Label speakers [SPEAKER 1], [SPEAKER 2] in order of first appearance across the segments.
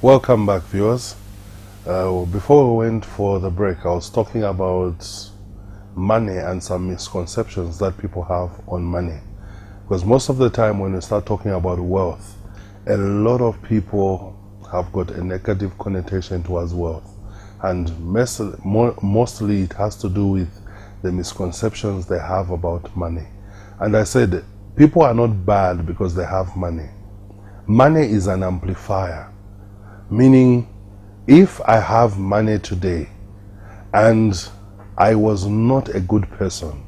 [SPEAKER 1] Welcome back, viewers. Before we went for the break, I was talking about money and some misconceptions that people have on money. Because most of the time when we start talking about wealth, a lot of people have got a negative connotation towards wealth. And mostly it has to do with the misconceptions they have about money. And I said, people are not bad because they have money. Money is an amplifier. Meaning, if I have money today and I was not a good person,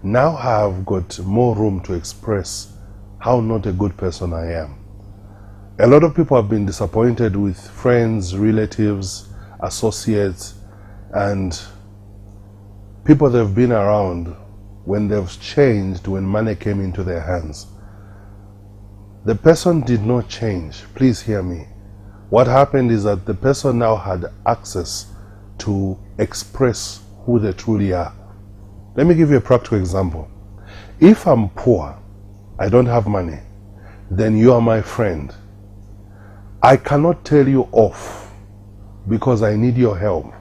[SPEAKER 1] now I have got more room to express how not a good person I am. A lot of people have been disappointed with friends, relatives, associates, and people they've been around when they've changed when money came into their hands. The person did not change. Please hear me. What happened is that the person now had access to express who they truly are. Let me give you a practical example. If I'm poor, I don't have money, then you are my friend. I cannot tell you off because I need your help.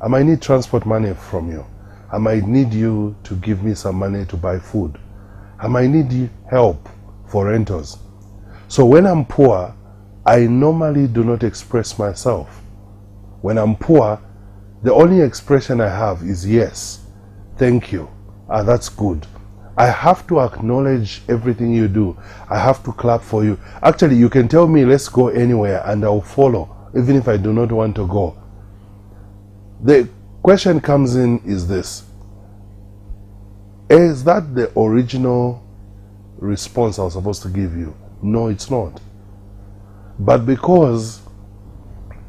[SPEAKER 1] I might need transport money from you. I might need you to give me some money to buy food. I might need help for rentals. So when I'm poor, I normally do not express myself. When I'm poor, the only expression I have is yes, thank you, that's good. I have to acknowledge everything you do. I have to clap for you. Actually, you can tell me let's go anywhere and I'll follow, even if I do not want to go. The question comes in is this: is that the original response I was supposed to give you? No, it's not. But because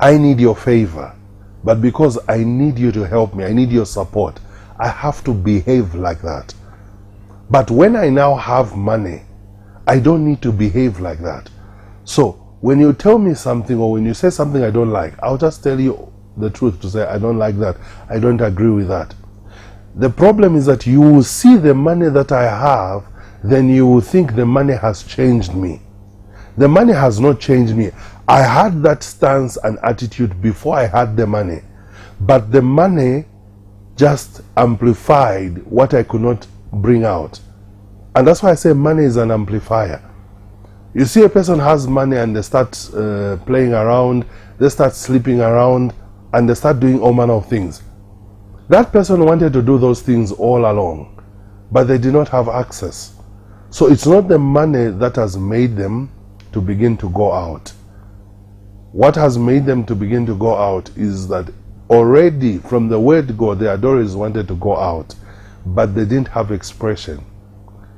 [SPEAKER 1] I need your favor, but because I need you to help me, I need your support, I have to behave like that. But when I now have money, I don't need to behave like that. So when you tell me something or when you say something I don't like, I'll just tell you the truth to say I don't like that, I don't agree with that. The problem is that you will see the money that I have, then you will think the money has changed me. The money has not changed me. I had that stance and attitude before I had the money. But the money just amplified what I could not bring out. And that's why I say money is an amplifier. You see a person has money and they start playing around, they start sleeping around, and they start doing all manner of things. That person wanted to do those things all along, but they did not have access. So it's not the money that has made them to begin to go out. What has made them to begin to go out is that already from the word go, the adorers wanted to go out, but they didn't have expression.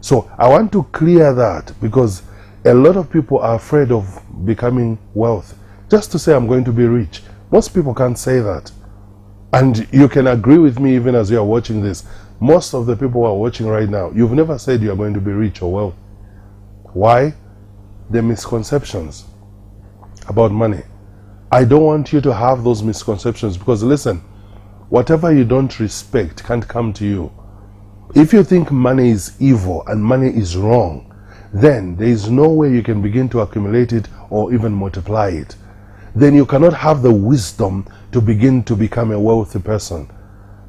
[SPEAKER 1] So I want to clear that because a lot of people are afraid of becoming wealthy. Just to say I'm going to be rich. Most people can't say that. And you can agree with me even as you are watching this. Most of the people who are watching right now, you've never said you are going to be rich or wealthy. Why? The misconceptions about money. I don't want you to have those misconceptions because listen, whatever you don't respect can't come to you. If you think money is evil and money is wrong, then there is no way you can begin to accumulate it or even multiply it. Then you cannot have the wisdom to begin to become a wealthy person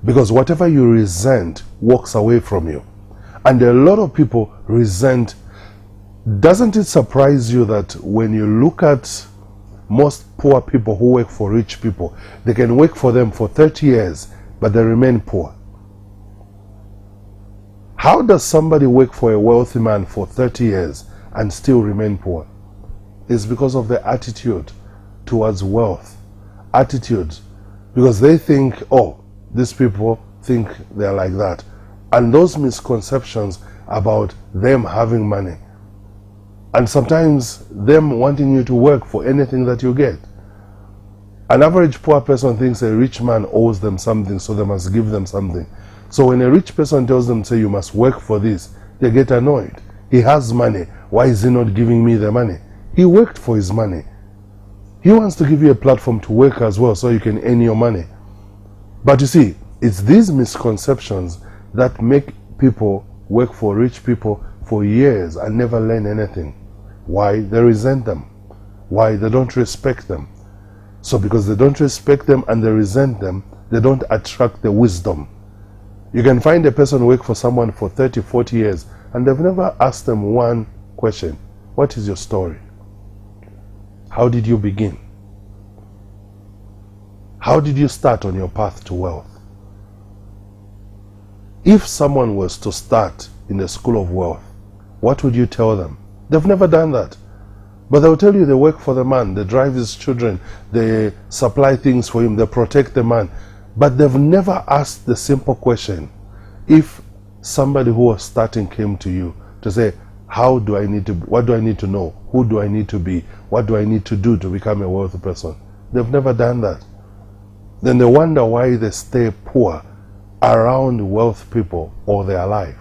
[SPEAKER 1] because whatever you resent walks away from you. And a lot of people resent. Doesn't it surprise you that when you look at most poor people who work for rich people, they can work for them for 30 years, but they remain poor? How does somebody work for a wealthy man for 30 years and still remain poor? It's because of their attitude towards wealth. Attitude. Because they think, oh, these people think they're like that. And those misconceptions about them having money. And sometimes them wanting you to work for anything that you get. An average poor person thinks a rich man owes them something, so they must give them something. So when a rich person tells them, say, you must work for this, they get annoyed. He has money. Why is he not giving me the money? He worked for his money. He wants to give you a platform to work as well so you can earn your money. But you see, it's these misconceptions that make people work for rich people for years and never learn anything. Why? They resent them. Why? They don't respect them. So because they don't respect them and they resent them, they don't attract the wisdom. You can find a person work for someone for 30, 40 years and they've never asked them one question. What is your story? How did you begin? How did you start on your path to wealth? If someone was to start in the school of wealth, what would you tell them? They've never done that. But they'll tell you they work for the man, they drive his children, they supply things for him, they protect the man. But they've never asked the simple question. If somebody who was starting came to you to say, how do I need to, what do I need to know? Who do I need to be? What do I need to do to become a wealthy person? They've never done that. Then they wonder why they stay poor around wealth people all their life.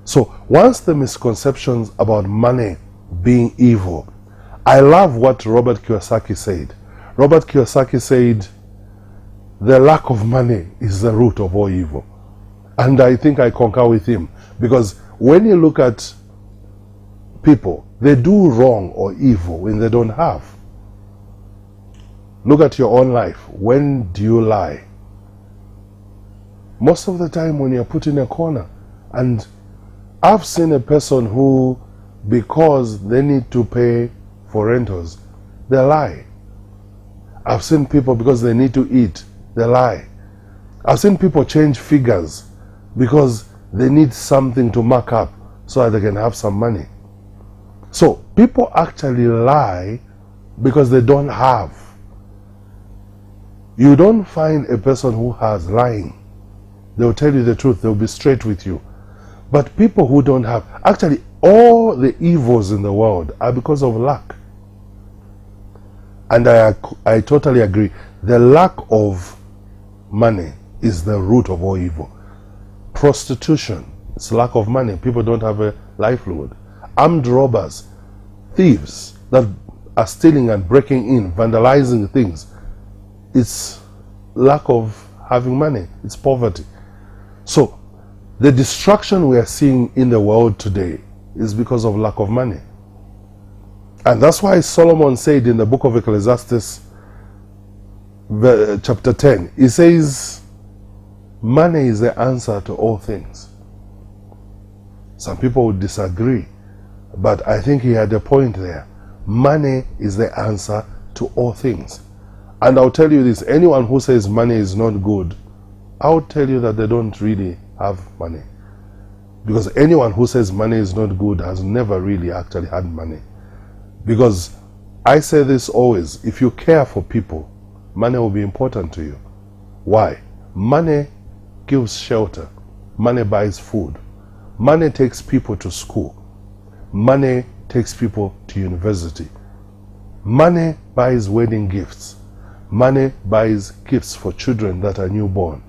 [SPEAKER 1] So once the misconceptions about money being evil, I love what Robert Kiyosaki said. Robert Kiyosaki said, the lack of money is the root of all evil. And I think I concur with him. Because when you look at people, they do wrong or evil when they don't have. Look at your own life. When do you lie? Most of the time when you're put in a corner. And I've seen a person who, because they need to pay for rentals, they lie. I've seen people because they need to eat, they lie. I've seen people change figures because they need something to mark up so that they can have some money. So people actually lie because they don't have. You don't find a person who has lying. They'll tell you the truth, they'll be straight with you. But people who don't have, actually all the evils in the world are because of lack. And I totally agree. The lack of money is the root of all evil. Prostitution, it's lack of money. People don't have a livelihood. Armed robbers, thieves that are stealing and breaking in, vandalizing things. It's lack of having money. It's poverty. So the destruction we are seeing in the world today is because of lack of money. And that's why Solomon said in the book of Ecclesiastes, chapter 10, he says, money is the answer to all things. Some people would disagree, but I think he had a point there. Money is the answer to all things. And I'll tell you this, anyone who says money is not good, I'll tell you that they don't really have money. Because anyone who says money is not good has never really actually had money. Because I say this always, if you care for people, money will be important to you. Why? Money gives shelter. Money buys food. Money takes people to school. Money takes people to university. Money buys wedding gifts. Money buys gifts for children that are newborn.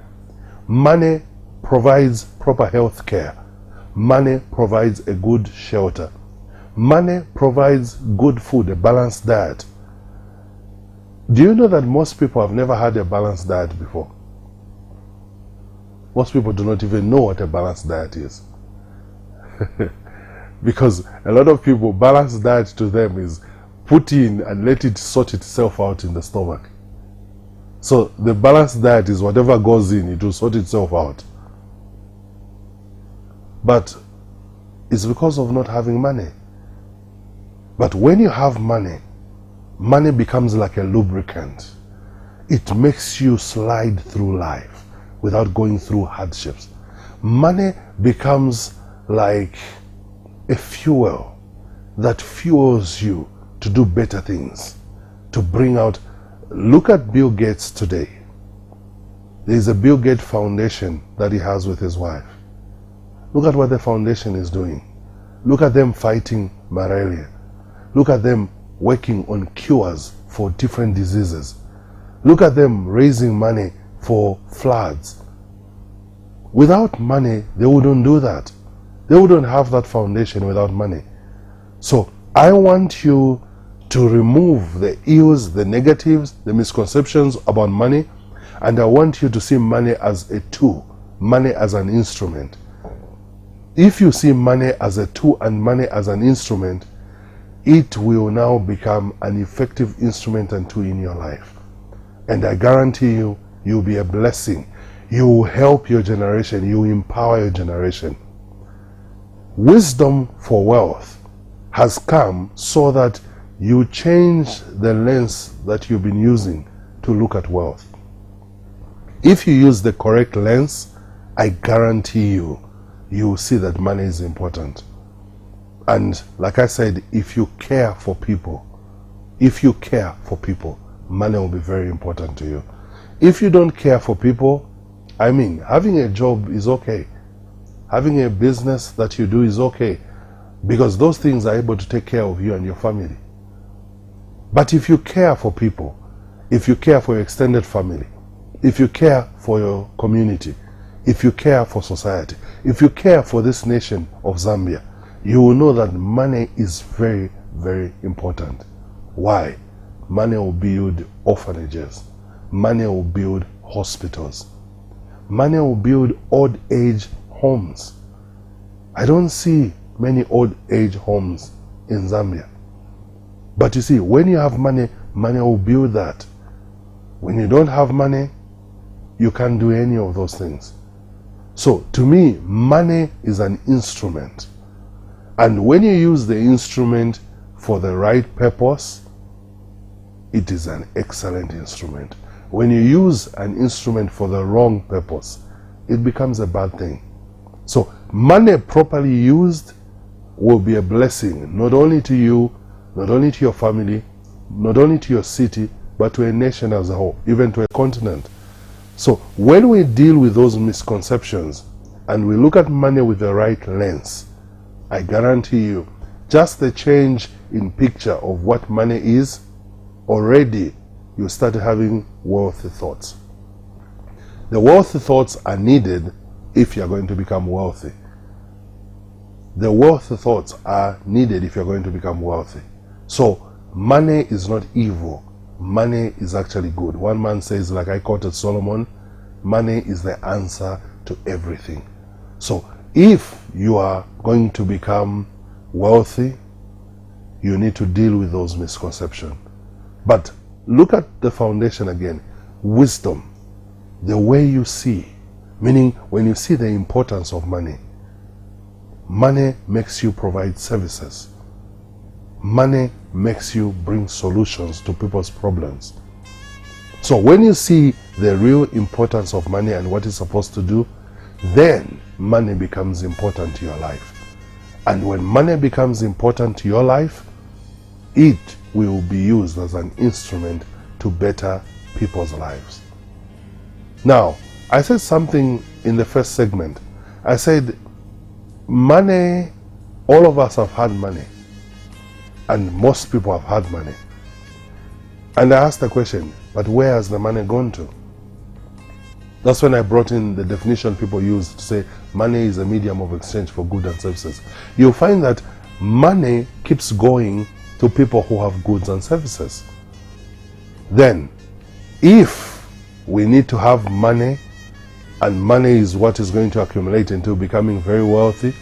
[SPEAKER 1] Money provides proper health care. Money provides a good shelter. Money provides good food, a balanced diet. Do you know that most people have never had a balanced diet before? Most people do not even know what a balanced diet is. Because a lot of people, balanced diet to them is put in and let it sort itself out in the stomach. So the balanced diet is whatever goes in, it will sort itself out. But it's because of not having money. But when you have money, money becomes like a lubricant. It makes you slide through life without going through hardships. Money becomes like a fuel that fuels you to do better things, to bring out. Look at Bill Gates today. There is a Bill Gates Foundation that he has with his wife. Look at what the foundation is doing. Look at them fighting malaria. Look at them working on cures for different diseases. Look at them raising money for floods. Without money, they wouldn't do that. They wouldn't have that foundation without money. So I want you to remove the ills, the negatives, the misconceptions about money, and I want you to see money as a tool, money as an instrument. If you see money as a tool and money as an instrument, it will now become an effective instrument and tool in your life. And I guarantee you, you'll be a blessing. You will help your generation. You will empower your generation. Wisdom for wealth has come so that you change the lens that you've been using to look at wealth. If you use the correct lens, I guarantee you, you will see that money is important. And like I said, if you care for people, money will be very important to you. If you don't care for people, I mean, having a job is okay. Having a business that you do is okay, because those things are able to take care of you and your family. But if you care for people, if you care for your extended family, if you care for your community, if you care for society, if you care for this nation of Zambia, you will know that money is very, very important. Why? Money will build orphanages. Money will build hospitals. Money will build old age homes. I don't see many old age homes in Zambia. But you see, when you have money, money will build that. When you don't have money, you can't do any of those things. So to me, money is an instrument. And when you use the instrument for the right purpose, it is an excellent instrument. When you use an instrument for the wrong purpose, it becomes a bad thing. So money properly used will be a blessing, not only to you, not only to your family, not only to your city, but to a nation as a whole, even to a continent. So when we deal with those misconceptions and we look at money with the right lens, I guarantee you, just the change in picture of what money is, already you start having wealthy thoughts. The wealthy thoughts are needed if you're going to become wealthy. The wealthy thoughts are needed if you're going to become wealthy. So money is not evil. Money is actually good. One man says, like I quoted Solomon, money is the answer to everything. So if you are going to become wealthy, you need to deal with those misconceptions. But look at the foundation again. Wisdom, the way you see, meaning when you see the importance of money, money makes you provide services. Money makes you bring solutions to people's problems. So when you see the real importance of money and what it's supposed to do, then money becomes important to your life. And when money becomes important to your life, it will be used as an instrument to better people's lives. Now, I said something in the first segment. I said, money, all of us have had money. And most people have had money. And I asked the question, but where has the money gone to? That's when I brought in the definition people use to say money is a medium of exchange for goods and services. You'll find that money keeps going to people who have goods and services. Then, if we need to have money, and money is what is going to accumulate into becoming very wealthy,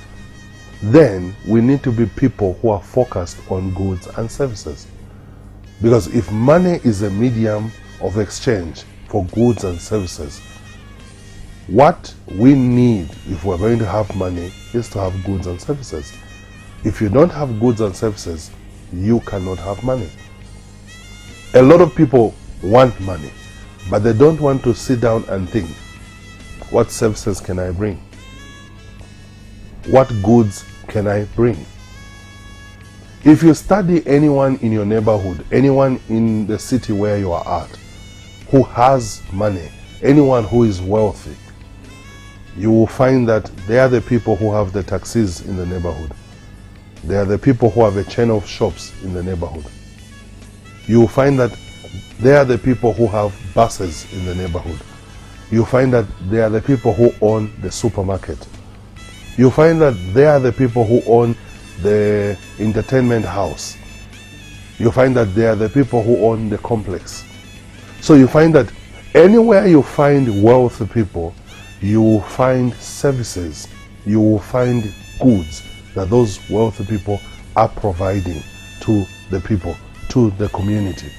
[SPEAKER 1] then we need to be people who are focused on goods and services. Because if money is a medium of exchange for goods and services, what we need if we're going to have money is to have goods and services. If you don't have goods and services, you cannot have money. A lot of people want money, but they don't want to sit down and think, what services can I bring? What goods can I bring? If you study anyone in your neighborhood, anyone in the city where you are at, who has money, anyone who is wealthy, you will find that they are the people who have the taxis in the neighborhood. They are the people who have a chain of shops in the neighborhood. You will find that they are the people who have buses in the neighborhood. You find that they are the people who own the supermarket. You find that they are the people who own the entertainment house. You find that they are the people who own the complex. So you find that anywhere you find wealthy people, you will find services, you will find goods that those wealthy people are providing to the people, to the community.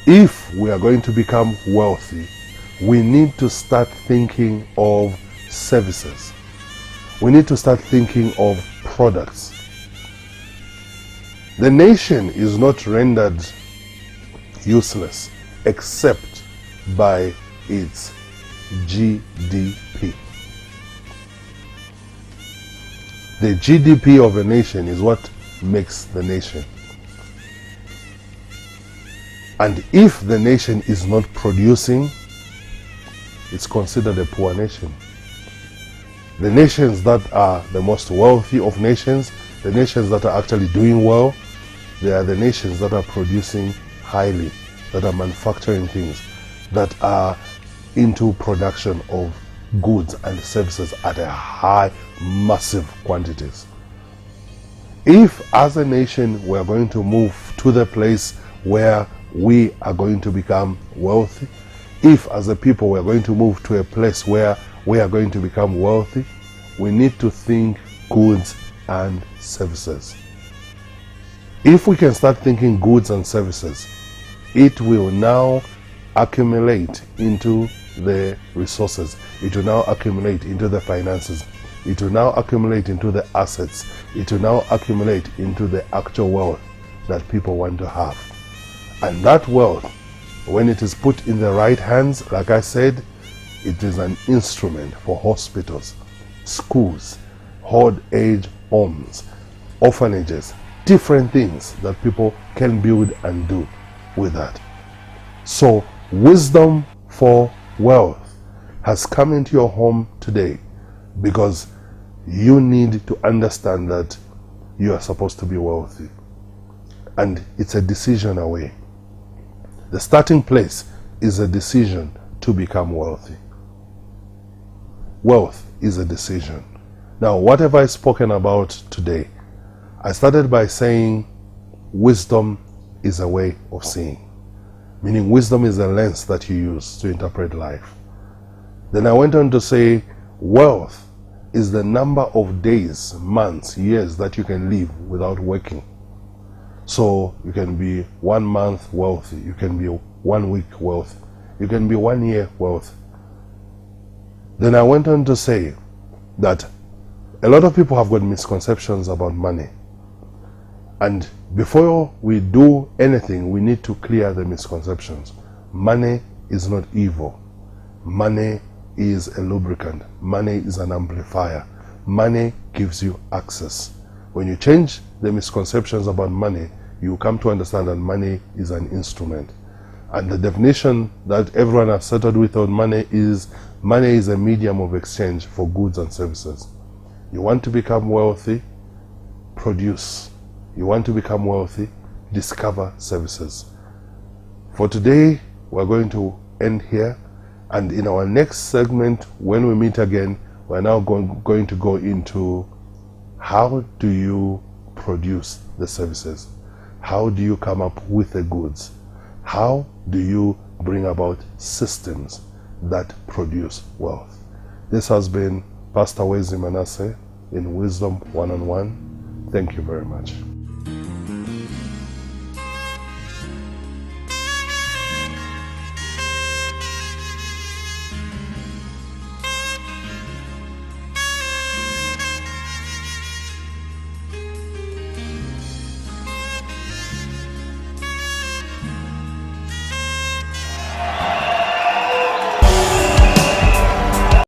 [SPEAKER 1] If we are going to become wealthy, we need to start thinking of services. We need to start thinking of products. The nation is not rendered useless except by its GDP. The GDP of a nation is what makes the nation. And if the nation is not producing, it's considered a poor nation. The nations that are the most wealthy of nations, the nations that are actually doing well, they are the nations that are producing highly, that are manufacturing things, that are into production of goods and services at a high, massive quantities. If as a nation we are going to move to the place where we are going to become wealthy, if as a people we are going to move to a place where we are going to become wealthy, we need to think goods and services. If we can start thinking goods and services, it will now accumulate into the resources. It will now accumulate into the finances. It will now accumulate into the assets. It will now accumulate into the actual wealth that people want to have. And that wealth, when it is put in the right hands, like I said, it is an instrument for hospitals, schools, old age homes, orphanages, different things that people can build and do with that. So wisdom for wealth has come into your home today because you need to understand that you are supposed to be wealthy. And it's a decision away. The starting place is a decision to become wealthy. Wealth is a decision. Now, what have I spoken about today? I started by saying wisdom is a way of seeing. Meaning wisdom is a lens that you use to interpret life. Then I went on to say wealth is the number of days, months, years that you can live without working. So you can be 1 month wealthy, you can be 1 week wealthy, you can be 1 year wealthy. Then I went on to say that a lot of people have got misconceptions about money. And before we do anything, we need to clear the misconceptions. Money is not evil. Money is a lubricant. Money is an amplifier. Money gives you access. When you change the misconceptions about money, you come to understand that money is an instrument. And the definition that everyone has settled with on money is a medium of exchange for goods and services. You want to become wealthy? Produce. You want to become wealthy? Discover services. For today, we're going to end here. And in our next segment, when we meet again, we're now going to go into how do you produce the services? How do you come up with the goods? How do you bring about systems that produce wealth? This has been Pastor Wezi Manasseh in Wisdom One-on-One. Thank you very much.